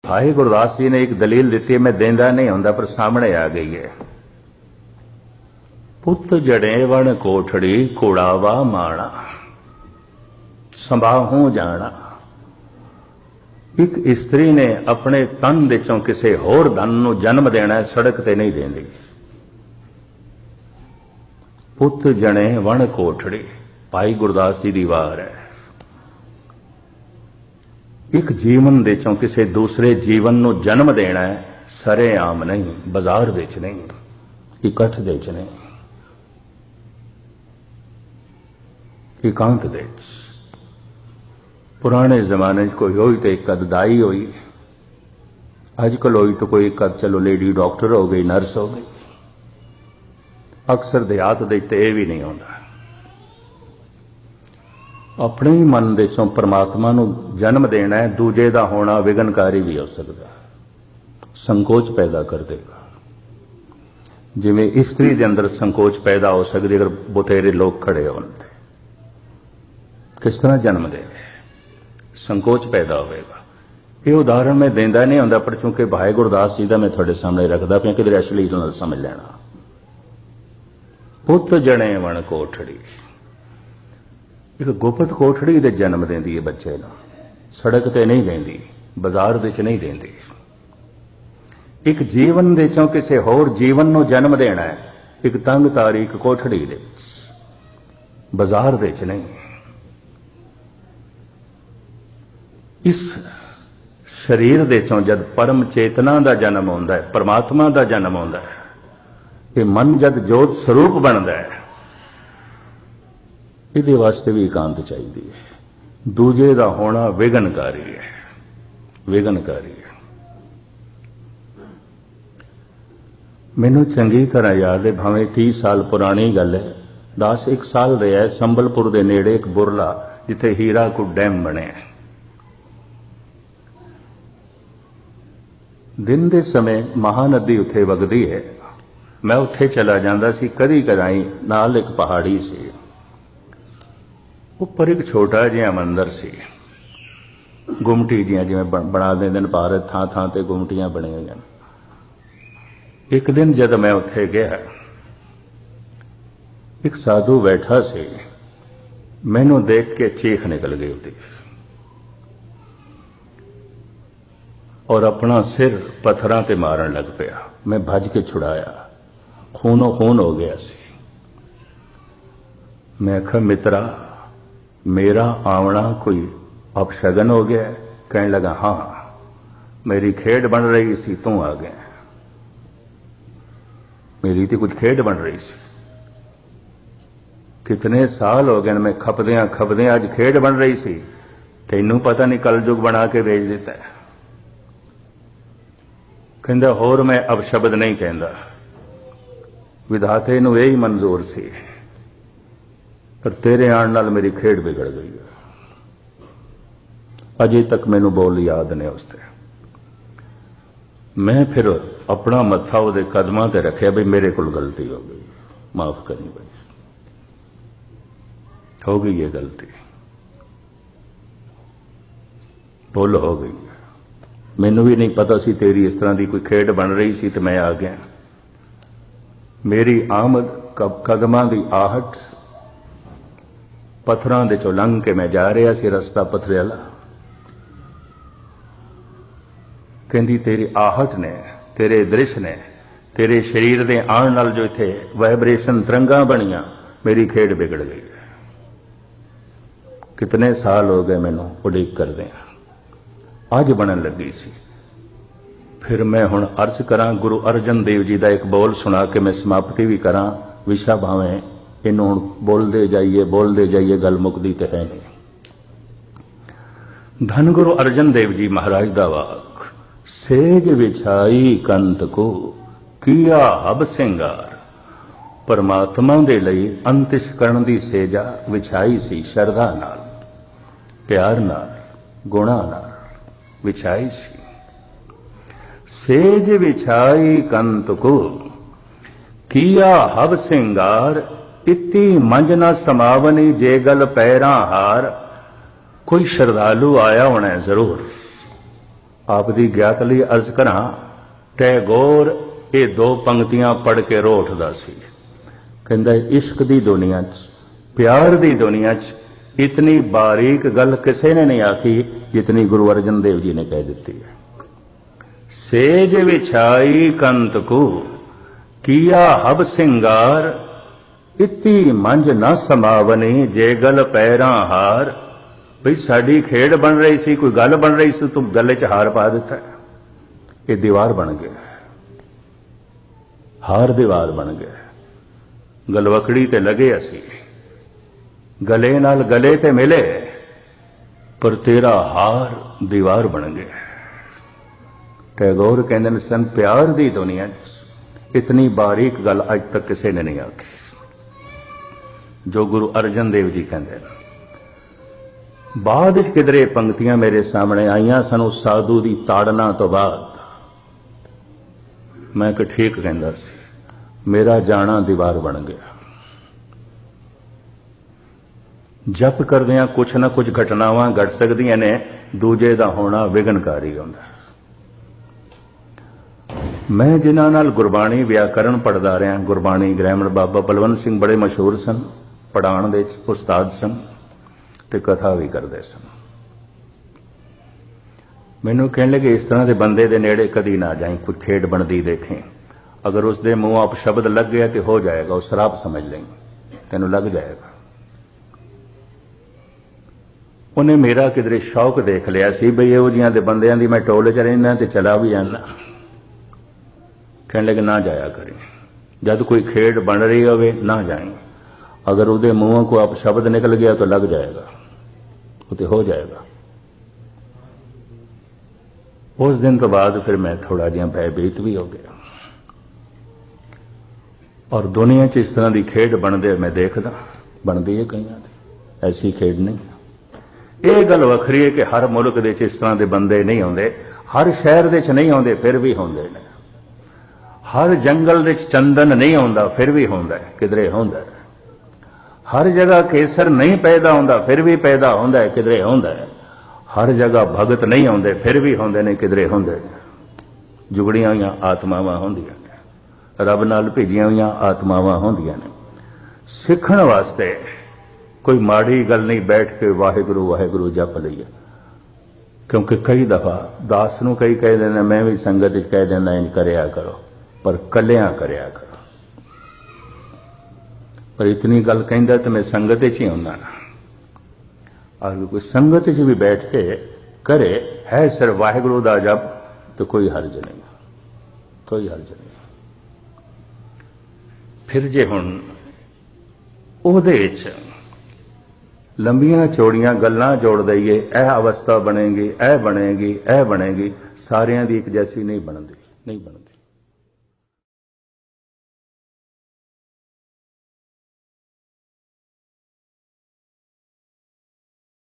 भाई गुरदास जी ने एक दलील दी, मैं देंदा नहीं होंदा पर सामने आ गई है। पुत जड़े वण कोठड़ी कुड़ावा माणा संभाहू जाना। एक स्त्री ने अपने तन विचों किसी होर धन नूं जन्म देना है, सड़क ते नहीं देंदी। पुत जने वण कोठड़ी भाई गुरदास जी दी वार है। एक जीवन दे चों किसी दूसरे जीवन नूं जन्म देना है, सरे आम नहीं, बाजार विच नहीं, इकट्ठ दे च नहीं, एकांत दे। पुराने जमाने कोई होई तो एक अद दाई होई, अजकल होई तो कोई एक अद चलो लेडी डॉक्टर हो गई, नर्स हो गई। अक्सर देहात दे ते भी नहीं होता। अपने ही मन दे चों परमात्मा नूं जन्म देना है, दूजे दा होना विघनकारी भी हो सकता, संकोच पैदा कर देगा। जिवें स्त्री दे अंदर संकोच पैदा हो सकती अगर बथेरे लोग खड़े होण ते, किस तरह जन्म दे, संकोच पैदा होगा। ये उदाहरण मैं देंदा नहीं होंदा, पर चूंकि भाई गुरदास जी का मैं थोड़े सामने रखदा पिया, किधर अश्लील नाल समझ लेना। पुत जने वण कोठड़ी, एक गुप्त कोठड़ी दे जन्म देंदी है बच्चे नूं, सड़क ते नहीं देंदी, बाजार विच नहीं देंदी। एक जीवन दे चों किसी होर जीवन नूं जन्म देना है, एक तंग तारीक कोठड़ी दे, बाजार विच नहीं। इस शरीर दे चों जद परम चेतना दा जन्म होंदा है, परमात्मा दा जन्म होंदा है, ये मन जद जोत स्वरूप बनदा है, इहदे वास्ते भी एकांत चाहिए है। दूजे दा होना विघनकारी है, विघनकारी है। मैनू चंगी तरह याद है, भावें 30 साल पुरानी गल है, 10-1 साल रहा है, संबलपुर के नेड़े एक बुरला जिथे हीराकुद डैम बने। दिन के समय महानदी उत्थे वगदी है, मैं उत्थे चला जाता सी, कदी कदाई नाल एक पहाड़ी सी, उपर एक छोटा जिहा मंदिर सी, गुमटी जिहां जिवें बना देंदे ने भारत, थां थां ते गुमटियां बनी हुई। एक दिन जब मैं उत्थे गया, एक साधु बैठा सी, मैनू देख के चीख निकल गई उसदी, और अपना सिर पत्थरां ते मारन लग पिया। मैं भज के छुड़ाया, खूनो खून हो गया सी। मैं आखा मित्रा, मेरा आवना कोई अपशगन हो गया? कहने लगा हाँ, मेरी खेड बन रही सी, तू आ गया। मेरी तो कुछ खेड बन रही सी, कितने साल हो गए मैं खपदियां खपदियां अज खेड बन रही सी, तैनू पता नहीं कलयुग बना के भेज दिता है। कहंदा होर मैं अपशब्द नहीं कहंदा, विधाते नूं यही मंजूर सी, पर तेरे आने नाल मेरी खेड बिगड़ गई है। अजे तक मैनू बोल याद ने उसते। मैं फिर अपना मत्था उहदे कदमां ते रखिया भी मेरे कोल गलती हो गई, माफ करी भाई, हो गई ये गलती, भुल हो गई। मैनू भी नहीं पता सी तेरी इस तरह की कोई खेड बन रही सी, तो मैं आ गया। मेरी आमद कदमां दी आहट, पत्थरां दे चों लंघ के मैं जा रहा सी, रस्ता पत्थरे वाला। कहंदी तेरी आहट ने, तेरे दृश्य ने, तेरे शरीर दे आण नाल जो इत्थे वाइब्रेशन तरंगां बणियां, मेरी खेड बिगड़ गई। कितने साल हो गए मैनू उड़ीक करदे, अज बनन लगी सी। फिर मैं हुण अर्ज करां, गुरु अर्जन देव जी का एक बोल सुना के मैं समाप्ति भी करां। विशा भावें इनू हुण बोलते जाइए, गल मुकदी ते है नहीं। धन गुरु अर्जन देव जी महाराज दा वाक, सेज विछाई कंत को किया हब सिंगार। परमात्मा दे लई अंतिश करन दी सेजा विछाई सी, शरधा नाल, प्यार नाल, गुणा नाल विछाई सी। सेज विछाई कंत को किया हब सिंगार, इति मंज न समावनी जे गल पैरां हार। कोई श्रद्धालु आया होना है जरूर, आप दी ज्ञात लई अर्ज करा, टैगोर ये दो पंक्तियां पढ़ के रो उठदा सी। कहंदा इश्क दी दुनिया च, प्यार दी दुनिया च इतनी बारीक गल किसी ने नहीं आखी जितनी गुरु अर्जन देव जी ने कह दी है। सेज विछाई कंत को किया हब सिंगार, इति मंज न समावनी जे गल पैरां हार। भई साडी खेड बन रही सी, कोई गल बन रही सी, तू गले च हार पा दिता, ये दीवार बन गया, हार दीवार बन गया। गलवकड़ी ते लगे असी, गले नाल गले ते मिले, पर तेरा हार दीवार बन गया। टैगोर कहते सन प्यार दी दुनिया इतनी बारीक गल अज तक किसी ने नहीं आखी जो गुरु अर्जन देव जी कहते हैं। बाद किधरे पंक्तियां मेरे सामने आईयां सन उस साधु की ताड़ना तो बाद, मैं कि ठीक कहता सी, मेरा जाना दीवार बन गया। जप करदियां कुछ ना कुछ घटनावां घट सकदियां ने, दूजे दा होना विघनकारी हुंदा। मैं जिन्हां नाल गुरबाणी व्याकरण पढ़दा रहा, गुरबाणी ग्रामर, बाबा बलवंत सिंह बड़े मशहूर सन, पढ़ाण दे उस्ताद सन ते कथा भी करते सन। मैनूं कहण लगे इस तरह के बंदे दे नेड़े कदी ना जाए, कोई खेड बनती देखें, अगर उसके मूँह आप शब्द लग गया तो हो जाएगा, उस शराब समझ लें, तेनों लग जाएगा। उन्हें मेरा किधरे शौक देख लिया सी बई इहो जिहां दे बंदियां दी मैं टोले च रहिंदा ते चला भी जाना। कहने लगे ना जाया करें, जब कोई खेड बन रही होवे ना जाए, अगर उसके मुंह को आप शब्द निकल गया तो लग जाएगा, वो तो हो जाएगा। उस दिन तो बाद फिर मैं थोड़ा जिहा भयभीत भी हो गया। और दुनिया च इस तरह की खेड बनते मैं देखदा, बनती है कई, ऐसी खेड नहीं। ये गल वखरी है कि हर मुल्क दे इस तरह के बंदे नहीं आते, हर शहर दे नहीं आते, फिर भी होंदे ने। हर जंगल दे चंदन नहीं आता, फिर भी होंदा है, किधरे होंदा है। हर जगह केसर नहीं पैदा होंदा, फिर भी पैदा होंदा है, किधरे होंदा है। हर जगह भगत नहीं आते, फिर भी होंदे ने, किधरे होंदे। जुगड़ियां हुई आत्मावां होंदियां ने, रब नाल भेजियां हुई आत्मावां होंदियां ने। सिखण वास्ते कोई माड़ी गल नहीं, बैठ के वाहिगुरु वाहिगुरु जप लईए। क्योंकि कई दफा दास नूं कई कह देना, मैं भी संगत च कह देना इंज करिया करो, पर कलियां करिया करो। पर इतनी गल कहंदा तो मैं संगत च ही हुंदा ना, और कोई संगत च भी बैठ के करे है सिर्फ वाहिगुरु दा जप, तो कोई हर्ज नहीं, कोई हर्ज नहीं। फिर जे हुण ਉਹਦੇ च लंबियां चौड़ियां गल्लां जोड़ दईए, यह अवस्था बनेगी, यह बनेगी, यह बनेगी, सारियां दी एक जैसी नहीं बनती, नहीं बनती।